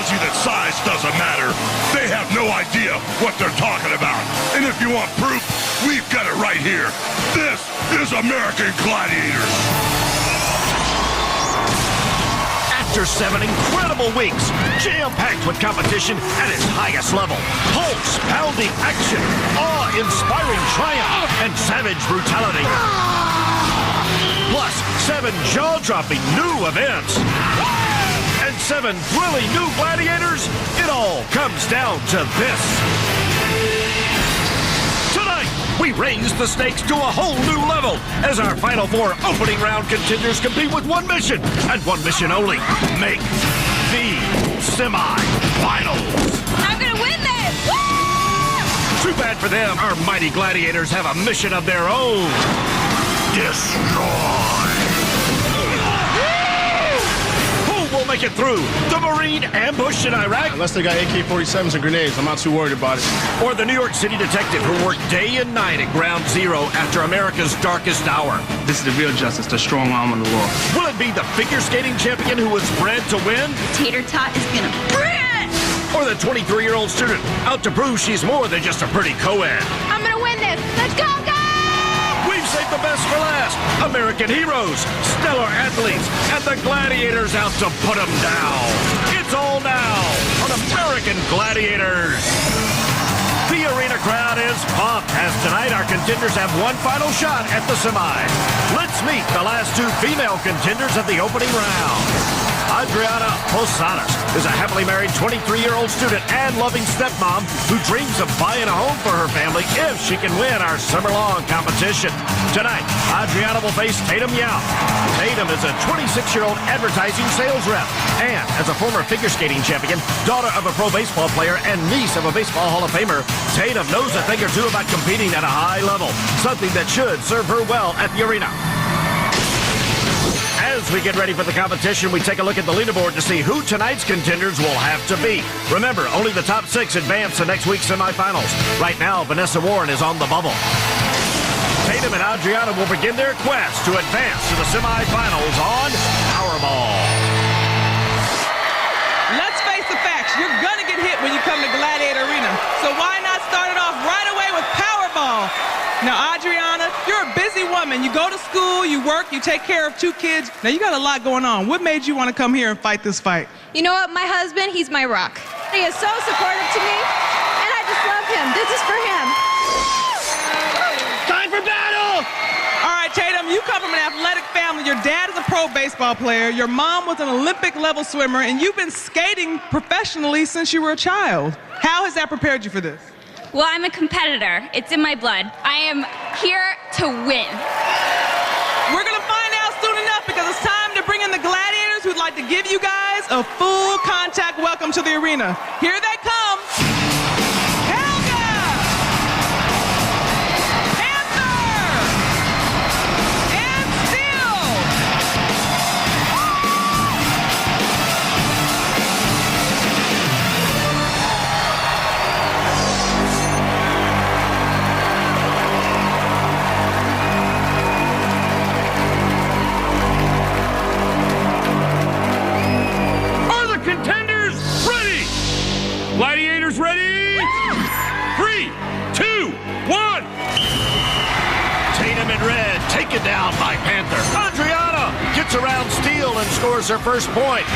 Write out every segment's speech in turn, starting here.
tells you that size doesn't matter. They have no idea what they're talking about. And if you want proof, we've got it right here. This is American Gladiators. After 7 incredible weeks, jam-packed with competition at its highest level, pulse-pounding action, awe-inspiring triumph, and savage brutality. Plus, 7 jaw-dropping new events. And 7 thrilling new gladiators. It all comes down to this. Tonight, we raise the stakes to a whole new level as our Final 4 opening round contenders compete with one mission, and one mission only: make the semi-finals. I'm gonna win this! Woo! Too bad for them, our mighty gladiators have a mission of their own. Destroy. Who will make it through the Marine ambush in Iraq? Unless they got AK-47s and grenades, I'm not too worried about it. Or the New York City detective who worked day and night at Ground Zero after America's darkest hour? This is the real justice, the strong arm of the law. Will it be the figure skating champion who was bred to win? Tater Tot is gonna bring! Or the 23-year-old student out to prove she's more than just a pretty co-ed? I'm gonna win this! Let's go, guys! We've saved the best for last. American heroes, stellar athletes, and the gladiators out to put them down. It's all now on American Gladiators. The arena crowd is pumped as tonight our contenders have one final shot at the semi. Let's meet the last 2 female contenders of the opening round. Adriana Posadas is a happily married 23-year-old student and loving stepmom who dreams of buying a home for her family if she can win our summer-long competition. Tonight, Adriana will face Tatum Yao. Tatum is a 26-year-old advertising sales rep, and as a former figure skating champion, daughter of a pro baseball player, and niece of a baseball Hall of Famer, Tatum knows a thing or two about competing at a high level, something that should serve her well at the arena. As we get ready for the competition, we take a look at the leaderboard to see who tonight's contenders will have to beat. Remember, only the top 6 advance to next week's semifinals. Right now, Vanessa Warren is on the bubble. Tatum and Adriana will begin their quest to advance to the semifinals on Powerball. Let's face the facts. You're going to get hit when you come to Gladiator Arena. So why not start it off right away with Powerball? Now, Adriana, you're a busy woman. You go to school, you work, you take care of 2 kids. Now, you got a lot going on. What made you want to come here and fight this fight? You know what? My husband, he's my rock. He is so supportive to me, and I just love him. This is for him. Time for battle! All right, Tatum, you come from an athletic family. Your dad is a pro baseball player. Your mom was an Olympic-level swimmer, and you've been skating professionally since you were a child. How has that prepared you for this? Well, I'm a competitor. It's in my blood. I am here to win. We're going to find out soon enough because it's time to bring in the gladiators who'd like to give you guys a full contact welcome to the arena. Here they come. Hogan! Panther! And Steel! Contenders ready! Gladiators ready? 3, 2, 1! Tatum in red, taken down by Panther. Adriana gets around Steel and scores her first point.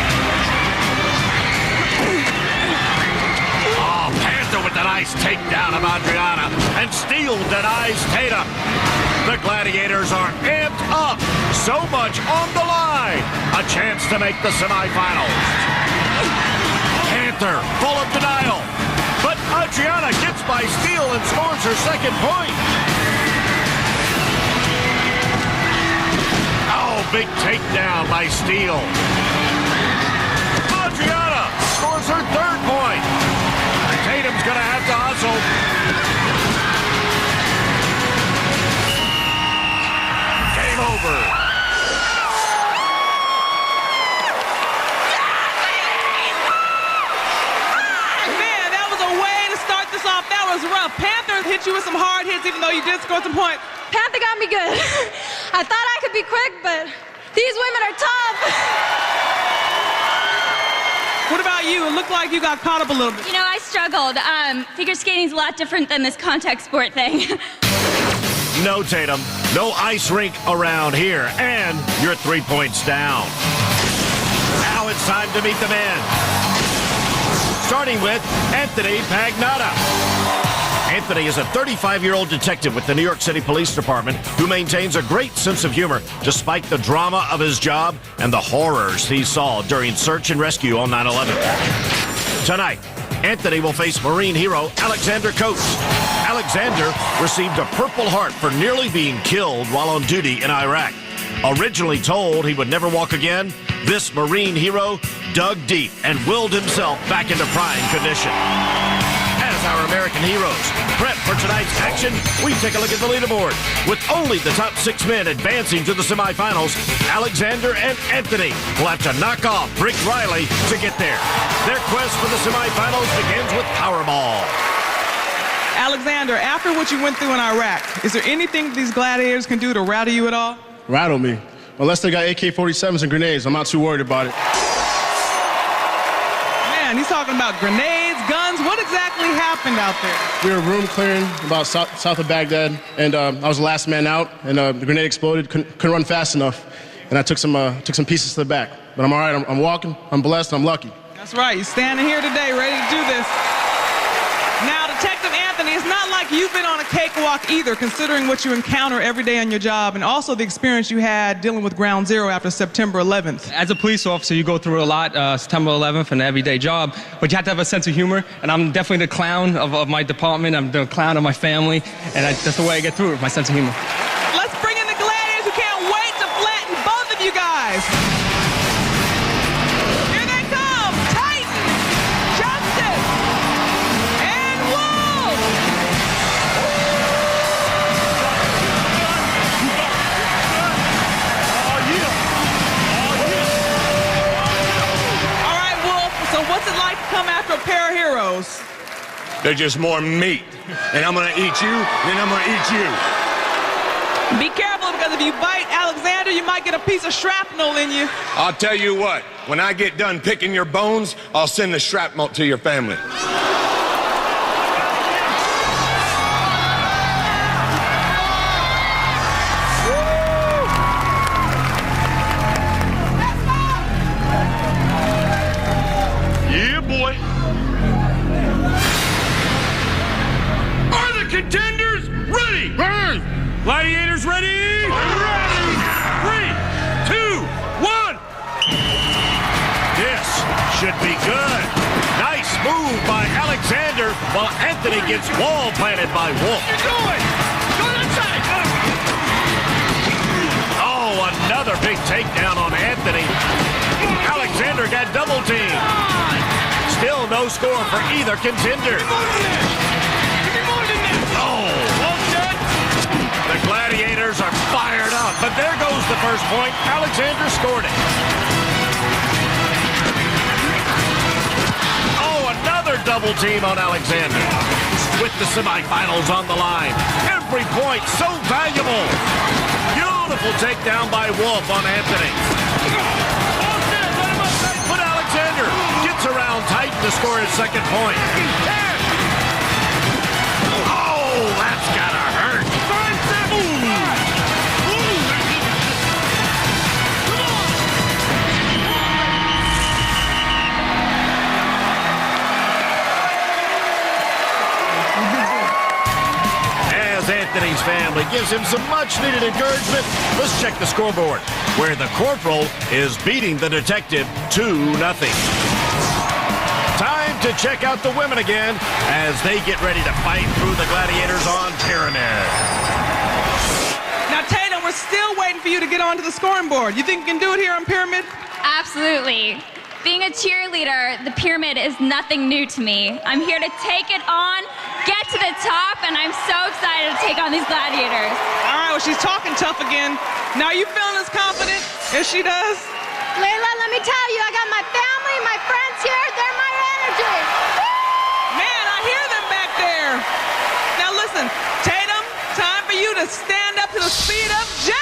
Oh, Panther with a nice takedown of Adriana, and Steel denies Tatum. The Gladiators are amped up. So much on the line. A chance to make the semifinals. Panther, full of denial. But Adriana gets by Steel and scores her second point. Oh, big takedown by Steel. Adriana scores her third point. Tatum's going to have to hustle. Game over. That was rough. Panther hit you with some hard hits, even though you did score some points. Panther got me good. I thought I could be quick, but these women are tough. What about you? It looked like you got caught up a little bit. You know, I struggled. Figure skating's a lot different than this contact sport thing. No, Tatum. No ice rink around here. And you're 3 points down. Now it's time to meet the men. Starting with Anthony Pagnotta. Anthony is a 35-year-old detective with the New York City Police Department who maintains a great sense of humor despite the drama of his job and the horrors he saw during search and rescue on 9/11. Tonight, Anthony will face Marine hero Alexander Coates. Alexander received a Purple Heart for nearly being killed while on duty in Iraq. Originally told he would never walk again, this Marine hero dug deep and willed himself back into prime condition. As our American heroes prep for tonight's action, we take a look at the leaderboard. With only the top 6 men advancing to the semifinals, Alexander and Anthony will have to knock off Rick Riley to get there. Their quest for the semifinals begins with Powerball. Alexander, after what you went through in Iraq, is there anything these gladiators can do to rattle you at all? Rattle me. Unless they got AK-47s and grenades, I'm not too worried about it. Man, he's talking about grenades, guns. What exactly happened out there? We were room clearing about south of Baghdad, and I was the last man out, and the grenade exploded. Couldn't run fast enough, and I took some pieces to the back. But I'm all right. I'm walking. I'm blessed. I'm lucky. That's right. You're standing here today, ready to do this. Now, Detective Anthony, it's not like you've been on a cakewalk either, considering what you encounter every day on your job and also the experience you had dealing with Ground Zero after September 11th. As a police officer, you go through a lot, September 11th, an everyday job, but you have to have a sense of humor, and I'm definitely the clown of my department. I'm the clown of my family, and that's the way I get through it, my sense of humor. Let's bring in the gladiators who can't wait to flatten both of you guys. Here they come, Titan, Justice, and Wolf. All right, Wolf, so what's it like to come after a pair of heroes? They're just more meat. And I'm gonna eat you, and I'm gonna eat you. Be careful, because if you bite Alexander, you might get a piece of shrapnel in you. I'll tell you what, when I get done picking your bones, I'll send the shrapnel to your family. Yeah, boy. Are the contenders ready? Ready! Gladiators ready? Ready! 3, 2, 1. This should be good. Nice move by Alexander while Anthony gets wall planted by Wolf. You're going! Go to the side! Oh, another big takedown on Anthony. Alexander got double teamed. Still no score for either contender. Oh, the Gladiators are fired up, but there goes the first point. Alexander scored it. Oh, another double team on Alexander. With the semifinals on the line. Every point so valuable. Beautiful takedown by Wolf on Anthony. But Alexander gets around Titan to score his second point. Oh, that's gotta hurt. As Anthony's family gives him some much-needed encouragement, let's check the scoreboard, where the corporal is beating the detective 2-0. Time to check out the women again as they get ready to fight through the gladiators on Pyramid. Now, Tatum, we're still waiting for you to get onto the scoring board. You think you can do it here on Pyramid? Absolutely. Being a cheerleader, the pyramid is nothing new to me. I'm here to take it on, get to the top, and I'm so excited to take on these gladiators. All right, well, she's talking tough again. Now, are you feeling as confident as she does? Layla, let me tell you, I got my family, my friends here. They're my energy. Man, I hear them back there. Now, listen, Tatum, time for you to stand up to the speed of jet.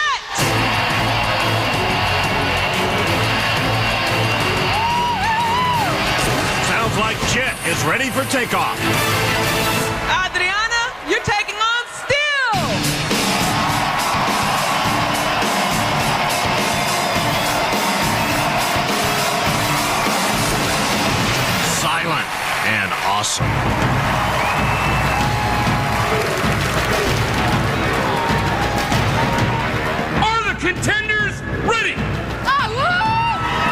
ready for takeoff. Adriana, you're taking on Steel. Silent and awesome. Are the contenders ready?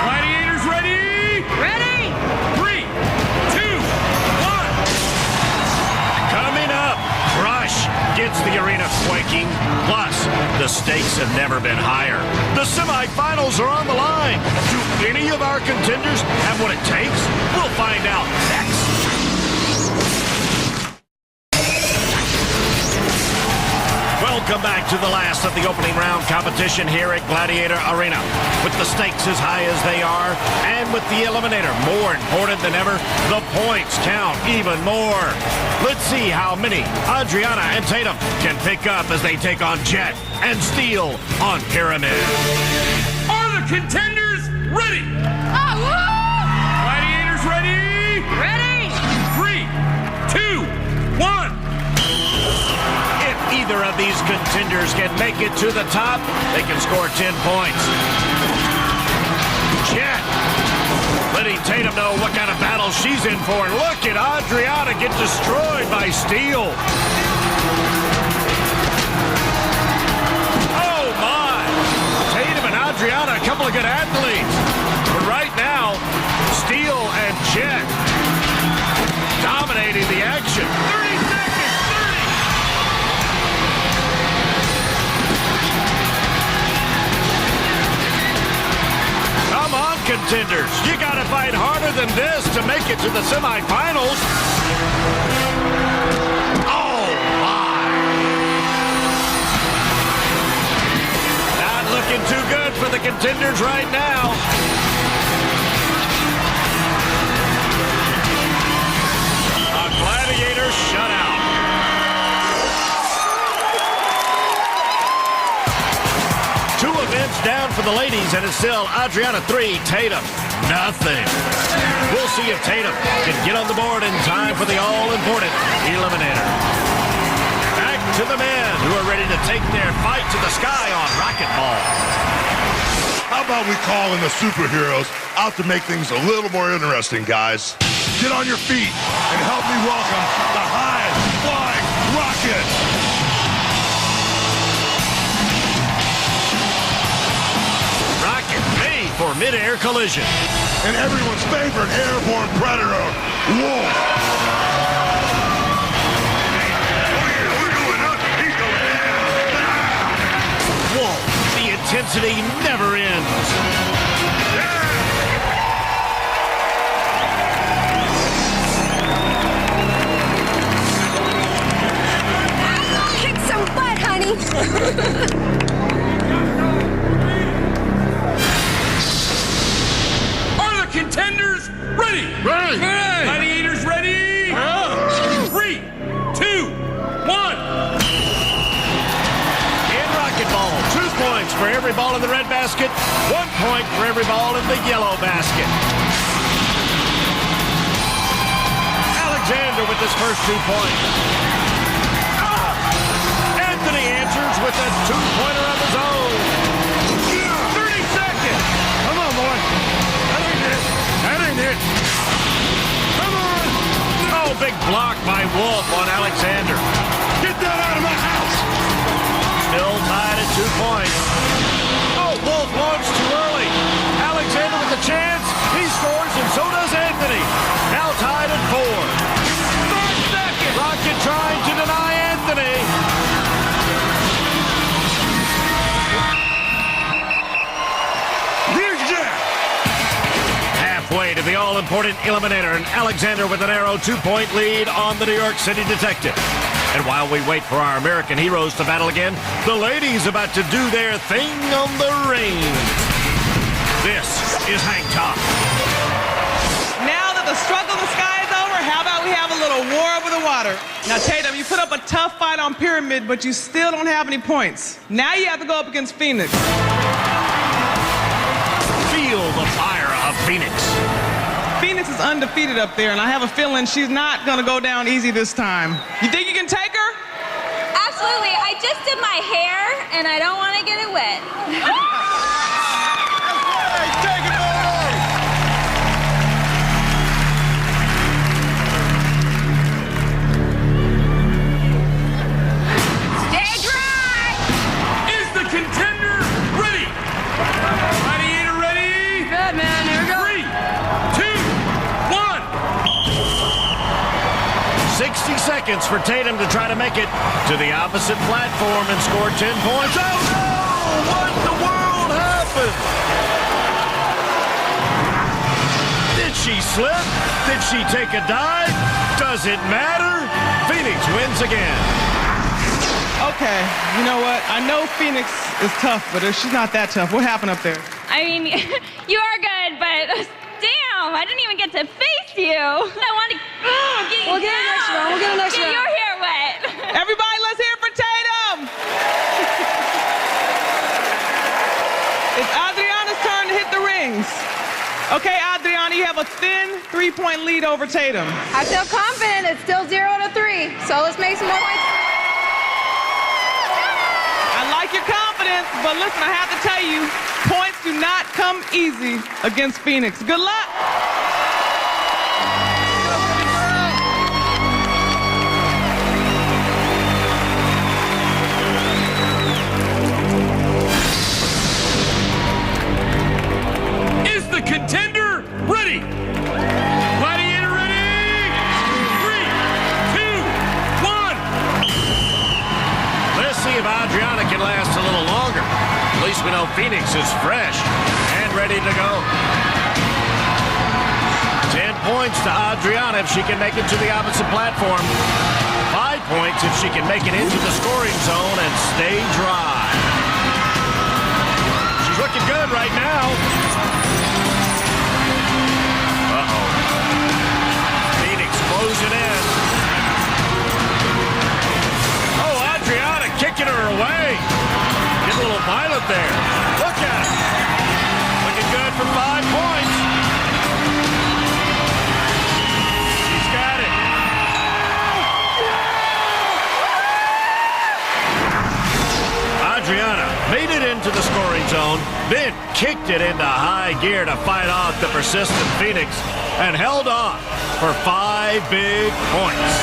Gladiators ready? Ready? 3, 2, 1. Coming up, Crush gets the arena quaking. Plus, the stakes have never been higher. The semifinals are on the line. Do any of our contenders have what it takes? We'll find out next. Welcome back to the last of the opening round competition here at Gladiator Arena. With the stakes as high as they are, and with the eliminator more important than ever, the points count even more. Let's see how many Adriana and Tatum can pick up as they take on Jet and Steel on Pyramid. Are the contenders ready? Gladiators ready? Ready? 3, 2, 1. If either of these contenders can make it to the top, they can score 10 points. Jet letting Tatum know what kind of battle she's in for. And look at Adriana get destroyed by Steel. Oh, my. Tatum and Adriana, a couple of good athletes. But right now, Steel and Jet dominating the action. 30 seconds, 30. Come on, contenders. You got to fight harder than this to make it to the semifinals. Oh, my. Not looking too good for the contenders right now. A Gladiator shutout. Two events down for the ladies, and it's still Adriana 3, Tatum nothing. We'll see if Tatum can get on the board in time for the all-important eliminator. Back to the men who are ready to take their fight to the sky on racquetball. How about we call in the superheroes out to make things a little more interesting, guys? Get on your feet and help me welcome the high-flying rocket. Rocket made for mid-air collision. And everyone's favorite airborne predator, Wolf. Wolf, the intensity never ends. Kick some butt, honey. Are the contenders ready? Ready. Gladiators ready? 3, 2, 1. In racquetball, 2 points for every ball in the red basket, 1 point for every ball in the yellow basket. Alexander with his first 2 points. Anthony answers with a 2-pointer of his own. 30 seconds. Come on, boy. That ain't it. That ain't it. Come on. Oh, big block by Wolf on Alexander. Get that out of my house. Still tied at 2 points. Oh, Wolf launched too early. Alexander with a chance. He scores, and so does Anthony. Now tied at 4. 5 seconds. Rocket trying to deny Anthony. Here's Jack. Halfway to the all-important eliminator, and Alexander with a narrow 2-point lead on the New York City Detective. And while we wait for our American heroes to battle again, the ladies about to do their thing on the ring. This is Hang Top. Now that the struggle in the sky is over, how about we have a little war over the water? Now, Tatum, you put up a tough fight on Pyramid, but you still don't have any points. Now you have to go up against Phoenix. Feel the fire of Phoenix. Phoenix is undefeated up there, and I have a feeling she's not going to go down easy this time. You think you can take her? Absolutely. I just did my hair, and I don't want to get it wet. Take it away! Stay dry! Is the contender ready? Gladiator ready? Good, man. Here we go. 3, 2, 1. 60 seconds for Tatum to try to make it to the opposite platform and score 10 points. Oh, no! What in the world happened? Did she slip? Did she take a dive? Does it matter? Phoenix wins again. Okay, you know what? I know Phoenix is tough, but she's not that tough. What happened up there? I mean, you are good, but damn, I didn't even get to face you. I want to get We'll get it next round. We'll get it next Get round. your hair wet. Everybody, let's hear it for Tatum! It's Adriana's turn to hit the rings. Okay, Adriana, you have a thin 3-point lead over Tatum. I feel confident. It's still 0-3. So let's make some more points. I like your confidence, but listen, I have to tell you, points do not come easy against Phoenix. Good luck. Is the contender ready? Gladiator ready? 3, 2, 1. Let's see if Adriana can last a little longer. At least we know Phoenix is fresh and ready to go. 10 points to Adriana if she can make it to the opposite platform. 5 points if she can make it into the scoring zone and stay dry. She's looking good right now. Uh-oh. Phoenix closing in. Oh, Adriana kicking her away. Get a little violent there. Look at it. Looking good for 5 points. She's got it. Adriana made it into the scoring zone, then kicked it into high gear to fight off the persistent Phoenix and held on for 5 big points.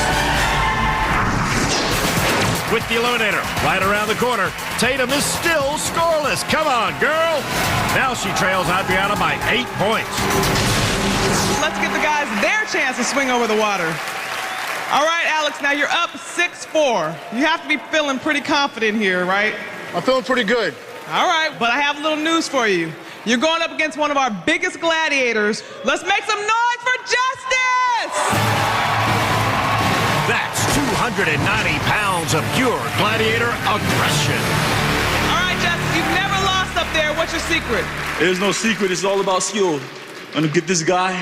With the eliminator right around the corner, Tatum is still scoreless. Come on, girl. Now she trails Adriana by 8 points. Let's give the guys their chance to swing over the water. All right, Alex, now you're up 6-4. You have to be feeling pretty confident here, right? I'm feeling pretty good. All right, but I have a little news for you. You're going up against one of our biggest gladiators. Let's make some noise for Justice! That's 290 pounds of pure gladiator aggression. All right, Justice, you've never lost up there. What's your secret? There's no secret. It's all about skill. I'm gonna get this guy,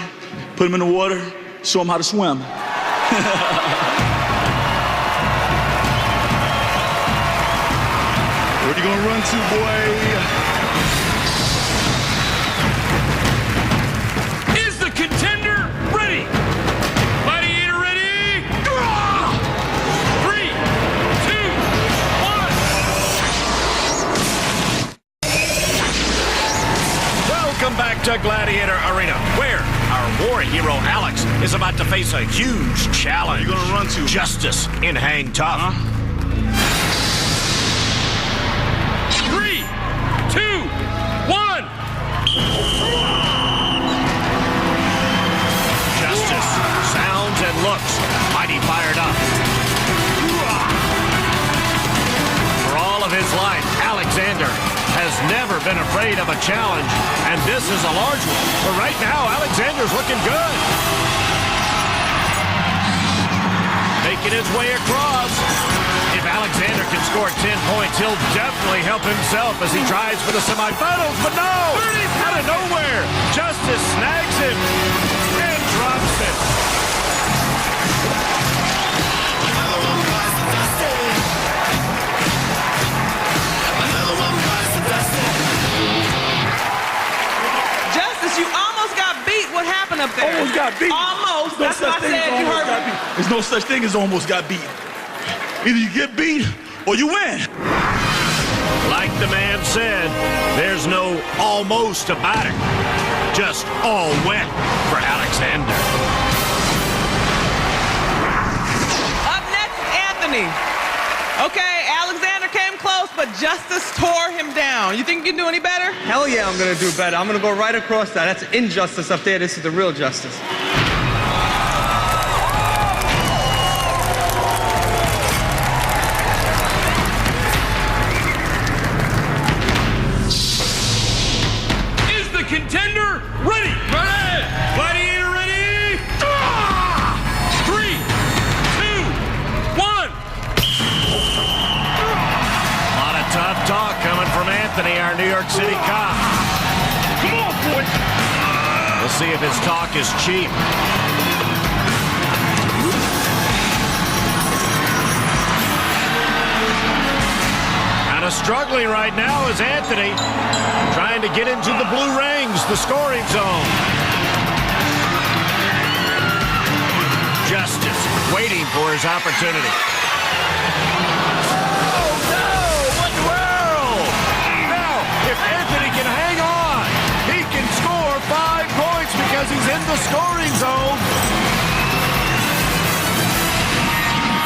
put him in the water, show him how to swim. Where you gonna run to, boy? Is the contender ready? Gladiator ready? 3, 2, 1. Welcome back to Gladiator Arena, where our war hero Alex is about to face a huge challenge. Where you gonna run to? Justice in Hang Tough. 3, 2, 1. Justice sounds and looks mighty fired up. For all of his life, Alexander has never been afraid of a challenge, and this is a large one. But right now, Alexander's looking good. Making his way across. If Alexander can score 10 points, he'll definitely help himself as he tries for the semifinals. But no! Out of nowhere, Justice snags him and drops it. Justice, you almost got beat. What happened coming up there. Almost got beat. Almost. No That's such what I thing as said. You almost heard got me. beat. There's no such thing as almost got beat. Either you get beat or you win. Like the man said, there's no almost about it. Just all wet for Alexander. Up next, Anthony. Okay, Alexander came close, but justice tore him down. You think you can do any better? Hell yeah, I'm gonna do better. I'm gonna go right across that. That's injustice up there. This is the real justice. Is the contender ready? Ready! Gladiator ready? 3, 2, 1. A lot of tough talk coming from Anthony, our New York City cop. Come on, boy! We'll see if his talk is cheap. Kind of struggling right now is Anthony, trying to get into the blue rings, the scoring zone. Justice waiting for his opportunity. Oh no! What in the world? Now, if Anthony can hang on, he can score 5 points because he's in the scoring zone.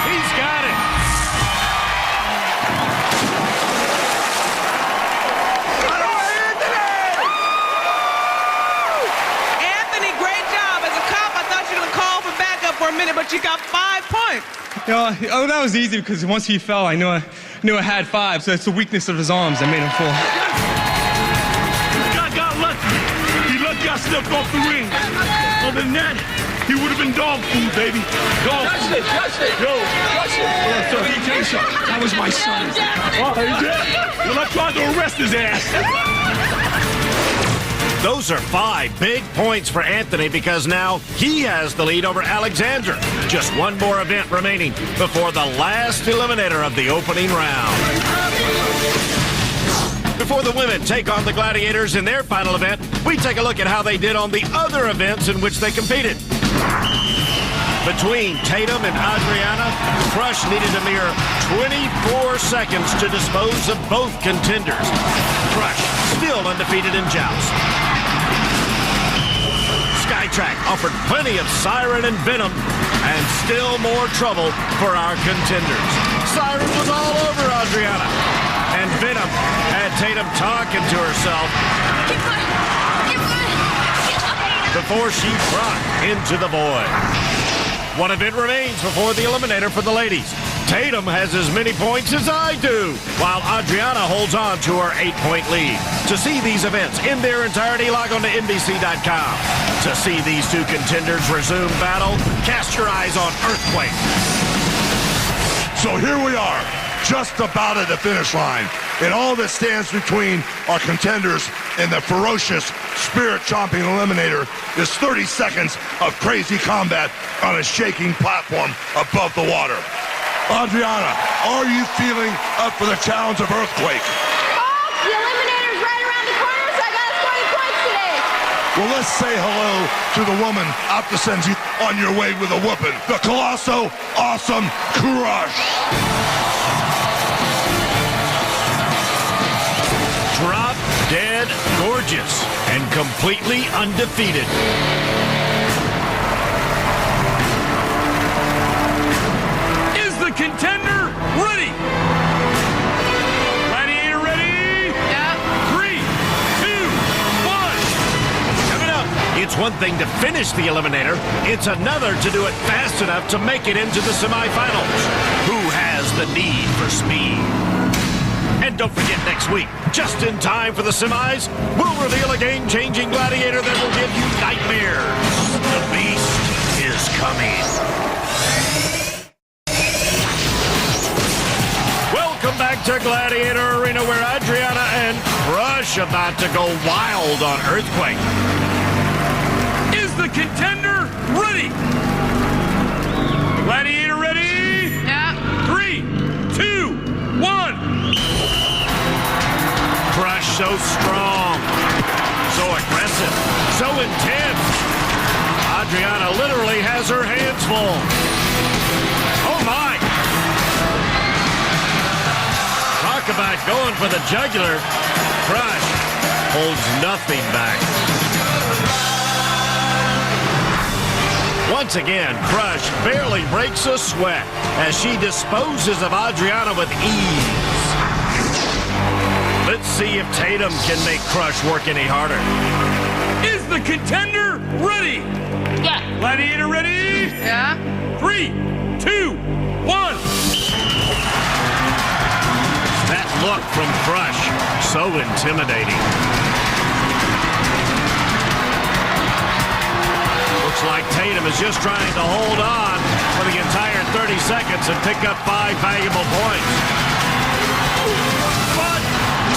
He's got it. Anthony, great job. As a cop, I thought you were going to call for backup for a minute, but you got 5 points. Oh, that was easy because once he fell, I knew I had 5. So it's the weakness of his arms that made him fall. Guy got lucky. He lucky I stepped off the ring. Other than that, he would have been dog food, baby. Dog food. Touch it! Yo. Touch it! So he tell you something. That was my son. Oh, he did? Well, I tried to arrest his ass. Those are 5 big points for Anthony because now he has the lead over Alexander. Just one more event remaining before the last eliminator of the opening round. Before the women take on the Gladiators in their final event, we take a look at how they did on the other events in which they competed. Between Tatum and Adriana, Crush needed a mere 24 seconds to dispose of both contenders. Crush still undefeated in joust. Skytrack offered plenty of siren and venom, and still more trouble for our contenders. Siren was all over Adriana, and venom had Tatum talking to herself before she dropped into the void. One event remains before the eliminator for the ladies. Tatum has as many points as I do, while Adriana holds on to her 8-point lead. To see these events in their entirety, log on to NBC.com. To see these two contenders resume battle, cast your eyes on Earthquake. So here we are, just about at the finish line. And all that stands between our contenders and the ferocious, spirit-chomping eliminator is 30 seconds of crazy combat on a shaking platform above the water. Adriana, are you feeling up for the challenge of Earthquake? The eliminator's right around the corner, so I gotta score the points today. Well, let's say hello to the woman out to send you on your way with a whooping. The Colosso Awesome Crush. Drop dead gorgeous and completely undefeated. Is the contender ready? Gladiator ready? Yeah. 3, 2, 1. Coming up, it's one thing to finish the eliminator. It's another to do it fast enough to make it into the semifinals. Who has the need for speed? And don't forget next week, just in time for the semis, we'll reveal a game-changing gladiator that will give you nightmares. The beast is coming. Welcome back to Gladiator Arena, where Adriana and Crush about to go wild on Earthquake. Is the contender ready? Gladiator ready? Yeah. 3, 2, 1. Crush so strong, so aggressive, so intense. Adriana literally has her hands full. Oh, my. Talk about going for the jugular. Crush holds nothing back. Once again, Crush barely breaks a sweat as she disposes of Adriana with ease. Let's see if Tatum can make Crush work any harder. Is the contender ready? Yeah. Gladiator ready? Yeah. 3, 2, 1. That look from Crush, so intimidating. Looks like Tatum is just trying to hold on for the entire 30 seconds and pick up 5 valuable points. But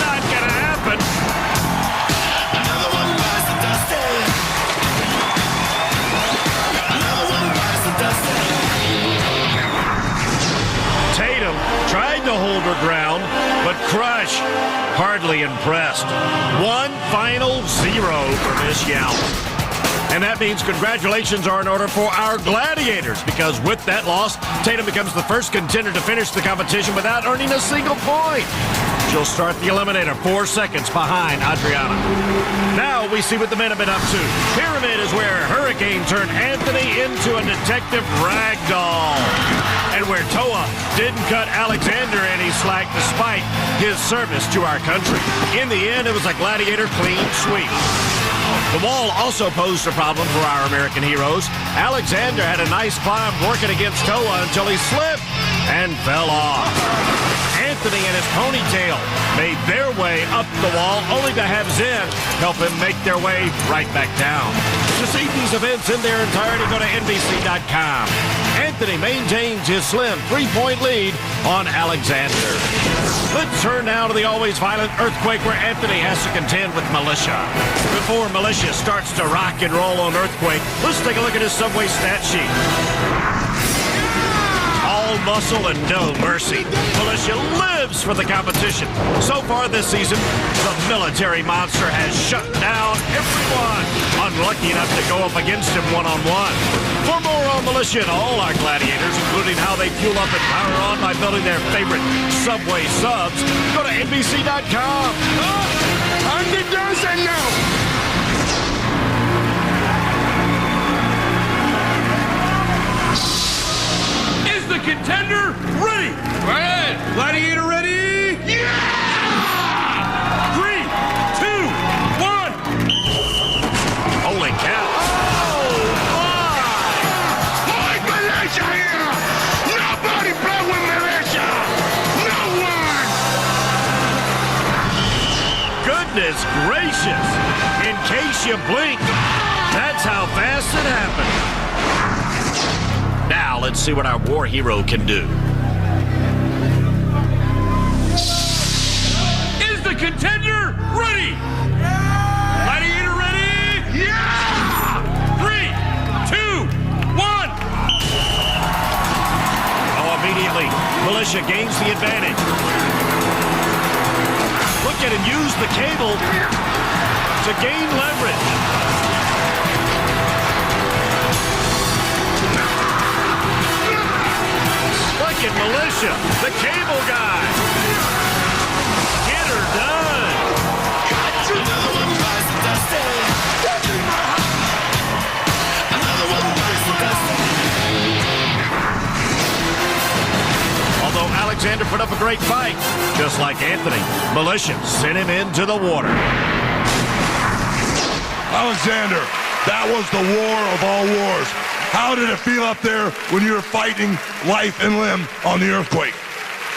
not gonna happen. Another one bites the dust. Another one bites the dust. Tatum tried to hold her ground, but Crush hardly impressed. 1 final 0 for Miss Yow. And that means congratulations are in order for our Gladiators, because with that loss, Tatum becomes the first contender to finish the competition without earning a single point. She'll start the eliminator 4 seconds behind Adriana. Now we see what the men have been up to. Pyramid is where Hurricane turned Anthony into a detective ragdoll. And where Toa didn't cut Alexander any slack despite his service to our country. In the end, it was a Gladiator clean sweep. The wall also posed a problem for our American heroes. Alexander had a nice climb working against Toa until he slipped and fell off. Anthony and his ponytail made their way up the wall, only to have Zen help him make their way right back down. To see these events in their entirety, go to NBC.com. Anthony maintains his slim 3-point lead on Alexander. Let's turn now to the always violent Earthquake, where Anthony has to contend with Militia. Before Militia starts to rock and roll on Earthquake, let's take a look at his Subway stat sheet. All muscle and no mercy. Militia lives for the competition. So far this season, the military monster has shut down everyone unlucky enough to go up against him one-on-one. For more on Militia and all our Gladiators, including how they fuel up and power on by building their favorite Subway subs, go to NBC.com. I'm the dancer now. Is the contender ready? Right. Gladiator ready? Yeah! 3, 2, 1. Holy cow. Boy, Malaysia here! Nobody play with Malaysia! No one! Goodness gracious. In case you blink, that's how fast it happened. Now, let's see what our war hero can do. Is the contender ready? Gladiator ready? Yeah! 3, 2, 1. Oh, immediately, Militia gains the advantage. Look at him use the cable to gain leverage. Look at Militia, the cable guy. Get her done. Another one bites the dust. Another one bites the dust. Although Alexander put up a great fight, just like Anthony, Militia sent him into the water. Alexander, that was the war of all wars. How did it feel up there when you were fighting life and limb on the Earthquake?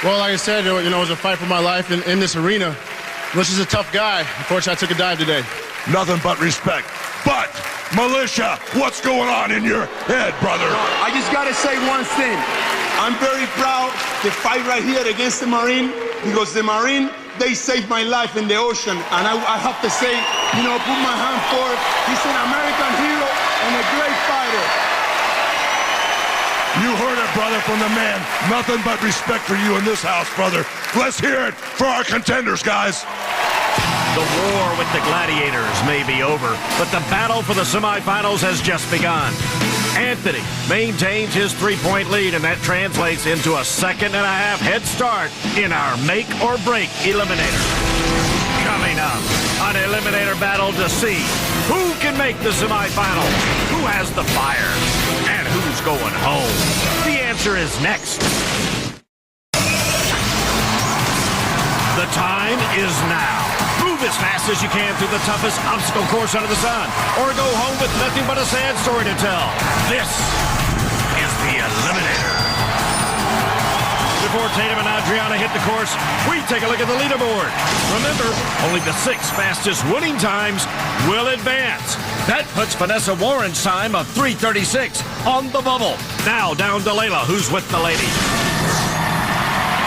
Well, like I said, it was a fight for my life in this arena. Militia's a tough guy. Unfortunately, I took a dive today. Nothing but respect. But, Militia, what's going on in your head, brother? I just gotta say one thing. I'm very proud to fight right here against the Marine, because the Marine, they saved my life in the ocean. And I have to say, put my hand forward. He's an American hero and a great fighter. You heard it, brother, from the man. Nothing but respect for you in this house, brother. Let's hear it for our contenders, guys. The war with the Gladiators may be over, but the battle for the semifinals has just begun. Anthony maintains his three-point lead, and that translates into a 2.5 head start in our make-or-break eliminator. Coming up, an eliminator battle to see who can make the semifinals, who has the fire, and who's going home. The answer is next. The time is now. Move as fast as you can through the toughest obstacle course under the sun, or go home with nothing but a sad story to tell. This is the eliminator. Before Tatum and Adriana hit the course, we take a look at the leaderboard. Remember, only the 6 fastest winning times will advance. That puts Vanessa Warren's time of 3:36 on the bubble. Now down to Layla, who's with the lady.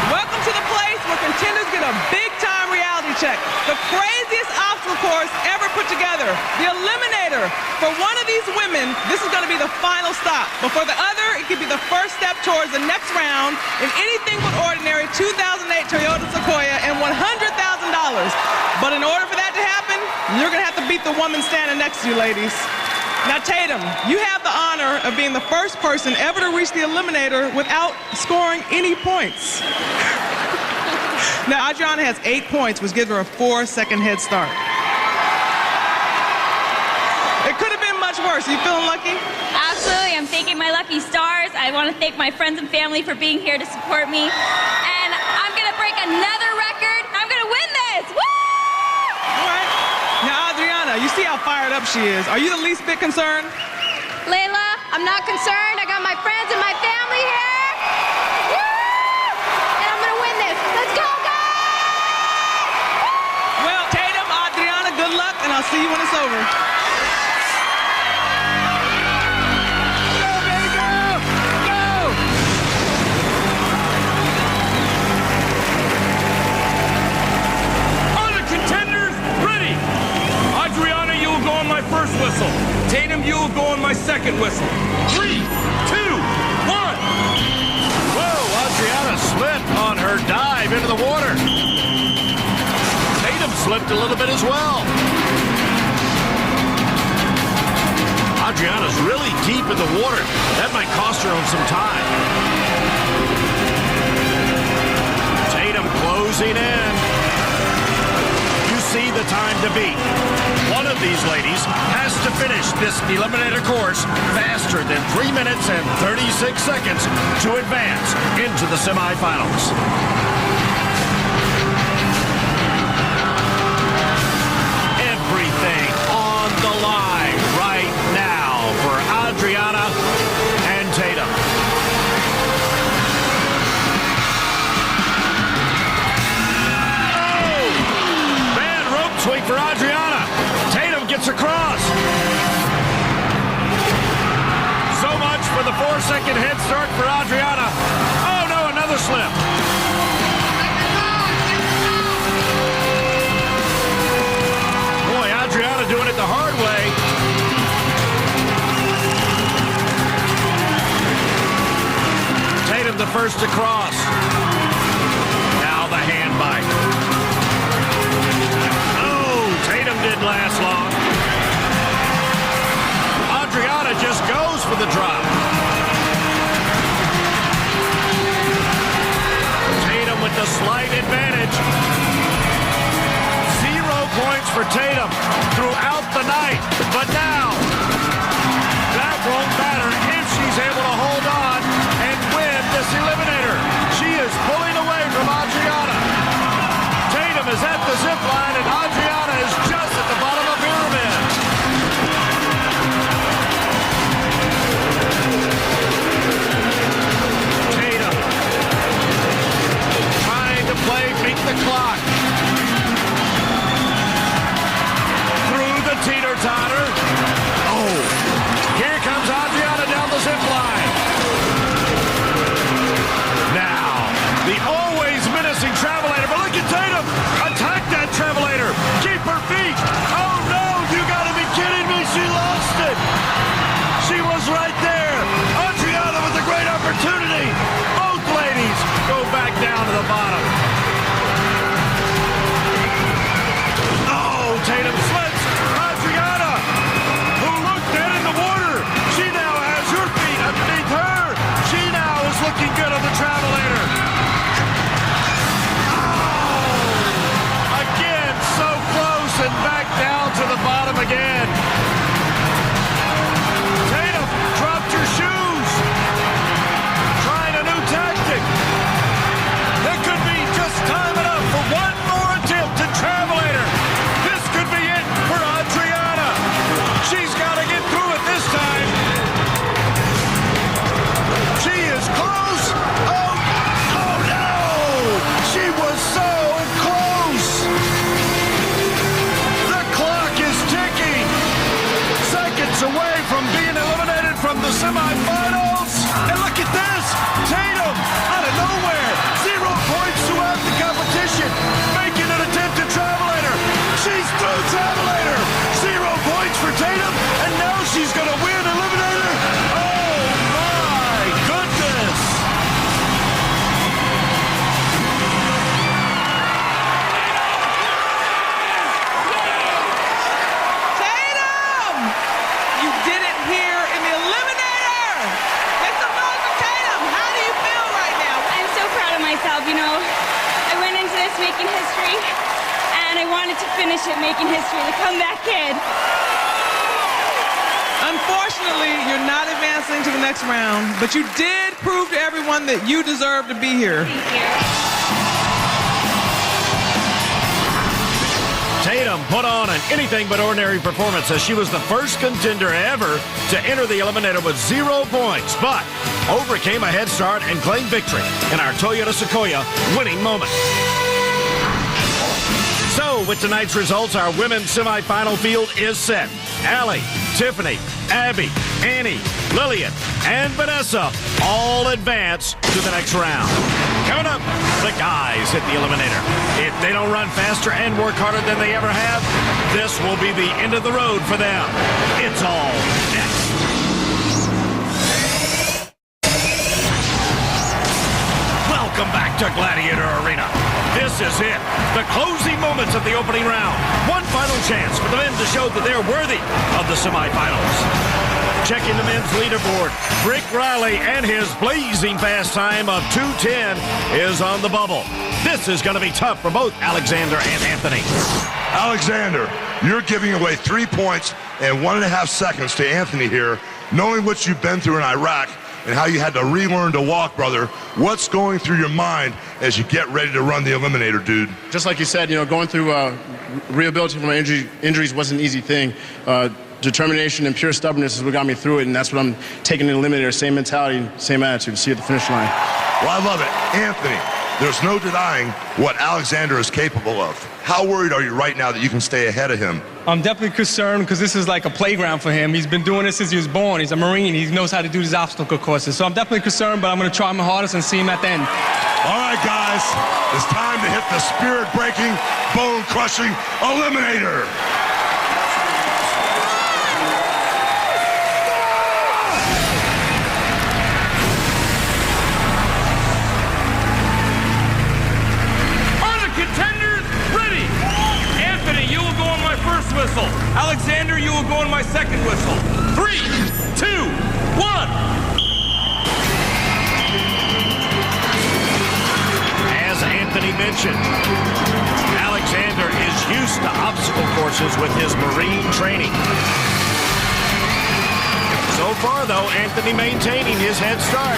Welcome to the place where contenders get a big-time reality check. The craziest obstacle course ever put together. The eliminator. For one of these women, this is going to be the final stop. But for the other, it could be the first step towards the next round in anything but ordinary 2008 Toyota Sequoia and $100,000. But in order for that to happen, you're going to have to beat the woman standing next to you, ladies. Now, Tatum, you have the honor of being the first person ever to reach the eliminator without scoring any points. Now, Adriana has 8 points, which gives her a 4-second head start. It could have been much worse. Are you feeling lucky? Absolutely. I'm thanking my lucky stars. I want to thank my friends and family for being here to support me. And I'm going to break another record. I'm going to win this. Woo! All right. Now, Adriana, you see how fired up she is. Are you the least bit concerned? Layla, I'm not concerned. I got my friends and my family here. Woo! And I'm going to win this. Let's go, guys! Well, Tatum, Adriana, good luck, and I'll see you when it's over. First whistle. Tatum, you will go on my second whistle. 3, 2, 1. Whoa, Adriana slipped on her dive into the water. Tatum slipped a little bit as well. Adriana's really deep in the water. That might cost her some time. Tatum closing in. See the time to beat. One of these ladies has to finish this eliminator course faster than 3 minutes and 36 seconds to advance into the semifinals. Everything on the line right now for Adriana and Tatum. Swing for Adriana. Tatum gets across. So much for the 4-second head start for Adriana. Oh no, another slip. Boy, Adriana doing it the hard way. Tatum the first to cross. Now the hand bite. Tatum didn't last long. Adriana just goes for the drop. Tatum with the slight advantage. 0 points for Tatum throughout the night. But now, that won't matter if she's able to hold on and win this eliminator. She is pulling away from Adriana. Tatum is at the zip line, and Adriana is just at the bottom of the pyramid. Tatum trying to beat the clock. Through the semifinals. And look at this. Tatum, out of nowhere, 0 points throughout the competition, making an attempt to Travelator. She's through Travelator. 0 points for Tatum, and now she's going to win Eliminator. Oh, my goodness. Tatum! You did it here in the Eliminator! Make some noise for Tatum! How do you feel right now? I'm so proud of myself. You know, I went into this making history, and I wanted to finish it making history, the comeback kid. Unfortunately, you're not advancing to the next round, but you did prove to everyone that you deserve to be here. Thank you. Tatum put on an anything but ordinary performance as she was the first contender ever to enter the Eliminator with 0 points, but overcame a head start and claimed victory in our Toyota Sequoia winning moment. So, with tonight's results, our women's semifinal field is set. Allie, Tiffany, Abby, Annie, Lillian, and Vanessa all advance to the next round. Coming up, the guys hit the Eliminator. If they don't run faster and work harder than they ever have, this will be the end of the road for them. It's all next. Welcome back to Gladiator Arena. This is it. The closing moments of the opening round. One final chance for the men to show that they're worthy of the semifinals. Checking the men's leaderboard, Rick Riley and his blazing fast time of 2:10 is on the bubble. This is going to be tough for both Alexander and Anthony. Alexander, you're giving away 3 points and 1.5 seconds to Anthony here. Knowing what you've been through in Iraq and how you had to relearn to walk, brother, what's going through your mind as you get ready to run the Eliminator, dude? Just like you said, you know, going through rehabilitating from my injuries wasn't an easy thing. Determination and pure stubbornness is what got me through it, and that's what I'm taking in the Eliminator. Same mentality, same attitude, see you at the finish line. Well, I love it. Anthony, there's no denying what Alexander is capable of. How worried are you right now that you can stay ahead of him? I'm definitely concerned because this is like a playground for him. He's been doing this since he was born. He's a Marine. He knows how to do these obstacle courses. So I'm definitely concerned, but I'm going to try my hardest and see him at the end. All right, guys, it's time to hit the spirit-breaking, bone-crushing Eliminator. Whistle. Alexander, you will go on my second whistle. 3, 2, 1. As Anthony mentioned, Alexander is used to obstacle courses with his Marine training. So far, though, Anthony maintaining his head start.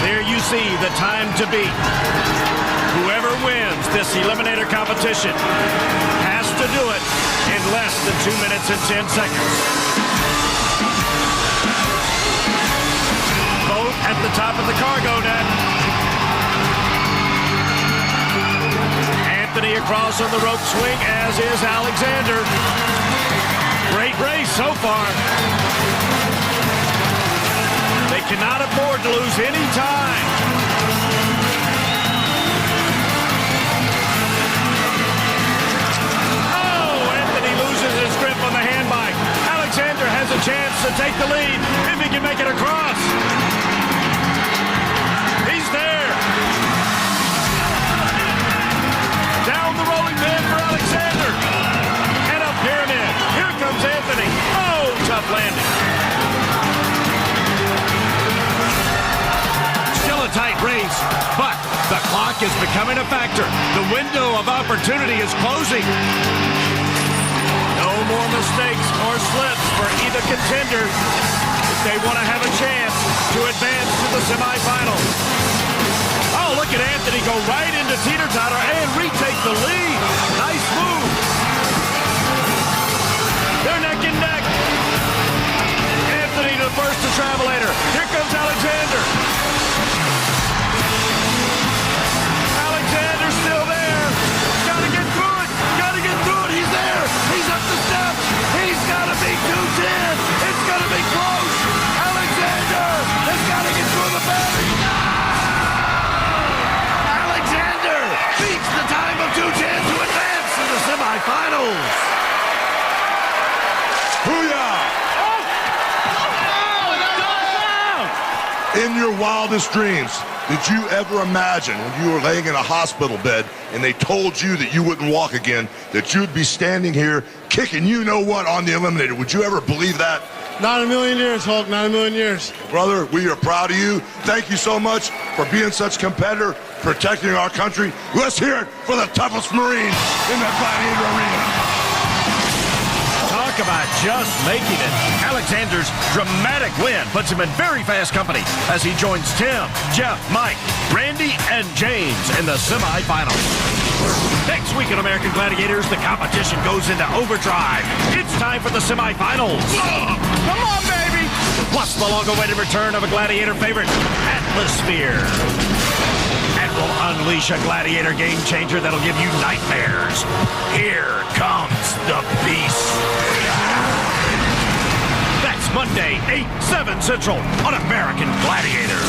There you see the time to beat. Whoever wins this Eliminator competition has to do it in less than 2 minutes and 10 seconds. Both at the top of the cargo net. Anthony across on the rope swing, as is Alexander. Great race so far. They cannot afford to lose any time. Oh, Anthony loses his grip on the hand bike. Alexander has a chance to take the lead if he can make it across. He's there. Down the rolling pin for Alexander. And a pyramid. Here comes Anthony. Oh, tough landing. A tight race, but the clock is becoming a factor. The window of opportunity is closing. No more mistakes or slips for either contender if they want to have a chance to advance to the semifinals. Oh, look at Anthony go right into teeter-totter and retake the lead. Nice move. They're neck and neck. Anthony to the first to Travelator. Here comes Alexander. Alexander's still there. Gotta get through it. Gotta get through it. He's there. In your wildest dreams, did you ever imagine when you were laying in a hospital bed and they told you that you wouldn't walk again, that you'd be standing here kicking you-know-what on the Eliminator? Would you ever believe that? Not in a million years, Hulk, not in a million years. Brother, we are proud of you. Thank you so much for being such a competitor, protecting our country. Let's hear it for the toughest Marine in the Gladiator Arena. Talk about just making it. Alexander's dramatic win puts him in very fast company as he joins Tim, Jeff, Mike, Randy, and James in the semifinals. Next week in American Gladiators, the competition goes into overdrive. It's time for the semifinals. Come on, baby! Plus the long-awaited return of a Gladiator favorite, Atmosphere. And will unleash a Gladiator game changer that'll give you nightmares. Here comes the beast. That's Monday, 8, 7 Central on American Gladiators.